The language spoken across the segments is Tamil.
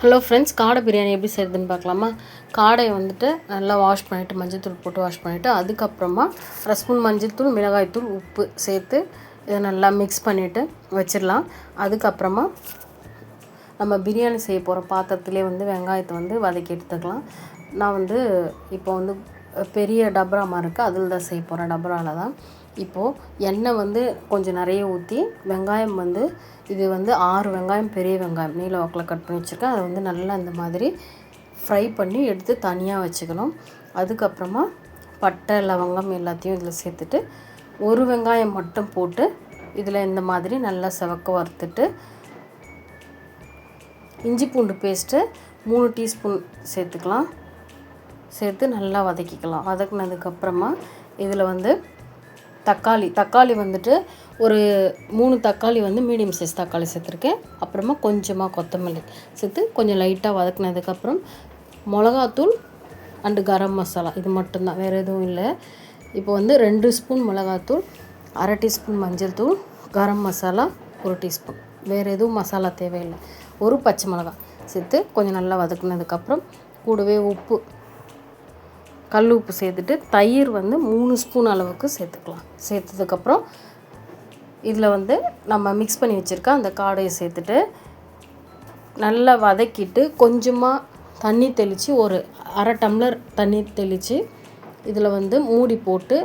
ஹலோ ஃப்ரெண்ட்ஸ், காடை பிரியாணி எப்படி செய்கிறதுன்னு பார்க்கலாமா? காடையை வந்துட்டு நல்லா வாஷ் பண்ணிவிட்டு மஞ்சள்தூள் போட்டு வாஷ் பண்ணிவிட்டு அதுக்கப்புறமா 1 ஸ்பூன் மஞ்சள்தூள், மிளகாய்த்தூள், உப்பு சேர்த்து இதை நல்லா மிக்ஸ் பண்ணிவிட்டு வச்சிடலாம். அதுக்கப்புறமா நம்ம பிரியாணி செய்ய போகிற பாத்திரத்துலேயே வெங்காயத்தை வதக்கி எடுத்துக்கலாம். நான் பெரிய டபரா மாதிரி இருக்குது, அதில் தான் செய்ய போகிறேன். டபராவில் தான் இப்போது எண்ணெய் கொஞ்சம் நிறைய ஊற்றி வெங்காயம் இது 6 வெங்காயம், பெரிய வெங்காயம் நீல வாக்கில் கட் பண்ணி வச்சுருக்கேன். அதை நல்லா இந்த மாதிரி ஃப்ரை பண்ணி எடுத்து தனியாக வச்சுக்கணும். அதுக்கப்புறமா பட்டை, லவங்கம் எல்லாத்தையும் இதில் சேர்த்துட்டு 1 வெங்காயம் மட்டும் போட்டு இதில் இந்த மாதிரி நல்லா செவக்க வறுத்துட்டு இஞ்சி பூண்டு பேஸ்ட்டு 3 டீஸ்பூன் சேர்த்துக்கலாம். சேர்த்து நல்லா வதக்கிக்கலாம். வதக்குனதுக்கப்புறமா இதில் தக்காளி ஒரு 3 தக்காளி மீடியம் சைஸ் தக்காளி சேர்த்துருக்கேன். அப்புறமா கொஞ்சமாக கொத்தமல்லி சேர்த்து கொஞ்சம் லைட்டாக வதக்குனதுக்கப்புறம் மிளகாத்தூள் அண்டு கரம் மசாலா, இது மட்டும்தான், வேறு எதுவும் இல்லை. இப்போ 2 ஸ்பூன் மிளகாத்தூள், 1/2 டீஸ்பூன் மஞ்சள் தூள், கரம் மசாலா 1 டீஸ்பூன், வேறு எதுவும் மசாலா தேவையில்லை. 1 பச்சை மிளகாய் சேர்த்து கொஞ்சம் நல்லா வதக்குனதுக்கப்புறம் கூடவே உப்பு, கல் உப்பு சேர்த்துட்டு தயிர் 3 ஸ்பூன் அளவுக்கு சேர்த்துக்கலாம். சேர்த்ததுக்கப்புறம் இதில் நம்ம மிக்ஸ் பண்ணி வச்சுருக்க அந்த காடையை சேர்த்துட்டு நல்லா வதக்கிட்டு கொஞ்சமாக தண்ணி தெளித்து ஒரு 1/2 டம்ளர் தண்ணி தெளித்து இதில் மூடி போட்டு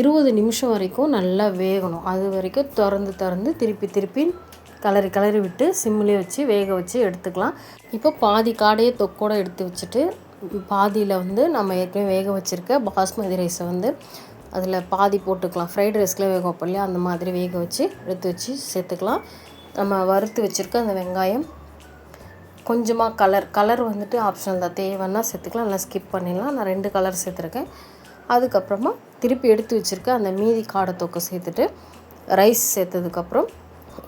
20 நிமிஷம் வரைக்கும் நல்லா வேகணும். அது வரைக்கும் திறந்து திருப்பி கிளறி விட்டு சிம்மிலே வச்சு வேக வச்சு எடுத்துக்கலாம். இப்போ பாதி காடையை தொக்கோடு எடுத்து வச்சுட்டு பாதியில் நம்ம ஏற்கனவே வேக வச்சுருக்க பாஸ்மதி ரைஸை அதில் பாதி போட்டுக்கலாம். ஃப்ரைட் ரைஸ்க்குலாம் வேக வைப்போம் இல்லையா, அந்த மாதிரி வேக வச்சு எடுத்து வச்சு சேர்த்துக்கலாம். நம்ம வறுத்து வச்சுருக்க அந்த வெங்காயம், கொஞ்சமாக கலர் ஆப்ஷனல் தான், தேவைன்னா சேர்த்துக்கலாம், இல்லை ஸ்கிப் பண்ணிடலாம். நான் 2 கலர் சேர்த்துருக்கேன். அதுக்கப்புறமா திருப்பி எடுத்து வச்சுருக்க அந்த மீதி காடை தொக்கை சேர்த்துட்டு ரைஸ் சேர்த்ததுக்கப்புறம்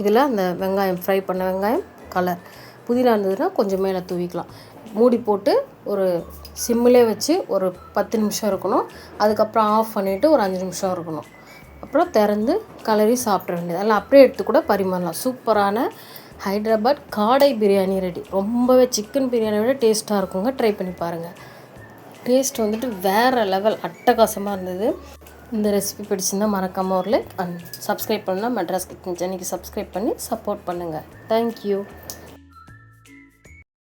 இதில் அந்த வெங்காயம், ஃப்ரை பண்ண வெங்காயம், கலர், புதினா இருந்ததுன்னா கொஞ்சம் மேலே தூவிக்கலாம். மூடி போட்டு ஒரு சிம்மிலே வச்சு ஒரு 10 நிமிஷம் இருக்கணும். அதுக்கப்புறம் ஆஃப் பண்ணிவிட்டு ஒரு 5 நிமிஷம் இருக்கணும். அப்புறம் திறந்து கிளறி சாப்பிட வேண்டியது. அதில் அப்படியே எடுத்து கூட பரிமாறலாம். சூப்பரான ஹைதராபாத் காடை பிரியாணி ரெடி. ரொம்பவே சிக்கன் பிரியாணியை விட டேஸ்ட்டாக இருக்குங்க. ட்ரை பண்ணி பாருங்கள். டேஸ்ட் வேறு லெவல், அட்டகாசமாக இருந்தது. இந்த ரெசிபி பிடிச்சிருந்தால் மறக்காமல் ஒரு லைக் அண்ட் சப்ஸ்கிரைப் பண்ணால் மெட்ராஸ் கிச்சனுக்கு சப்ஸ்கிரைப் பண்ணி சப்போர்ட் பண்ணுங்கள். தேங்க்யூ.